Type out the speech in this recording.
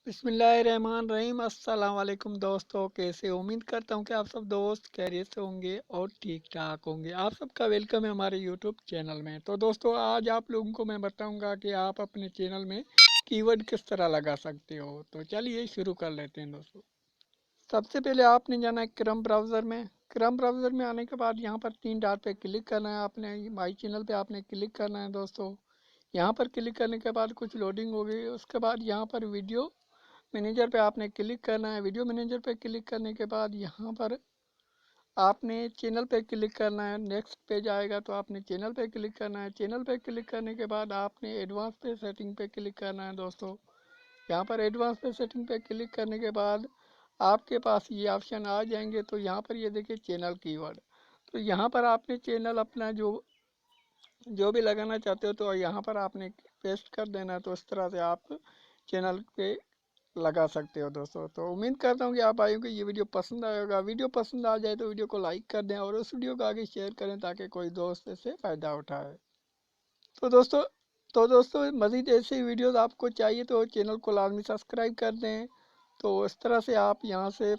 बिस्मिल्लाहिर्रहमानिर्रहीम। अस्सलाम वालेकुम दोस्तों, कैसे? उम्मीद करता हूँ कि आप सब दोस्त खैरियत से होंगे और ठीक ठाक होंगे। आप सबका वेलकम है हमारे यूट्यूब चैनल में। तो दोस्तों, आज आप लोगों को मैं बताऊंगा कि आप अपने चैनल में कीवर्ड किस तरह लगा सकते हो। तो चलिए शुरू कर लेते हैं दोस्तों। सबसे पहले आपने जाना है क्रम ब्राउज़र में। क्रम ब्राउज़र में आने के बाद यहाँ पर 3 डॉट पे क्लिक करना है। आपने माई चैनल पे आपने क्लिक करना है दोस्तों। यहाँ पर क्लिक करने के बाद कुछ लोडिंग होगी। उसके बाद यहाँ पर वीडियो मैनेजर पे आपने क्लिक करना है। वीडियो मैनेजर पे क्लिक करने के बाद यहाँ पर आपने चैनल पे क्लिक करना है। नेक्स्ट पेज आएगा तो आपने चैनल पे क्लिक करना है। चैनल पे क्लिक करने के बाद आपने एडवांस पे सेटिंग पे क्लिक करना है दोस्तों। यहाँ पर एडवांस पे सेटिंग पे क्लिक करने के बाद आपके पास ये ऑप्शन आ जाएंगे। तो यहाँ पर ये देखिए चैनल कीवर्ड। तो यहाँ पर आपने चैनल अपना जो भी लगाना चाहते हो तो यहाँ पर आपने पेस्ट कर देना है। तो इस तरह से आप चैनल पे लगा सकते हो दोस्तों। तो उम्मीद करता हूँ कि आप भाइयों को ये वीडियो पसंद आया होगा। वीडियो पसंद आ जाए तो वीडियो को लाइक कर दें और उस वीडियो को आगे शेयर करें ताकि कोई दोस्त इससे फ़ायदा उठाए। तो दोस्तों मज़ीद ऐसी वीडियोस आपको चाहिए तो चैनल को लाजमी सब्सक्राइब कर दें। तो इस तरह से आप यहाँ से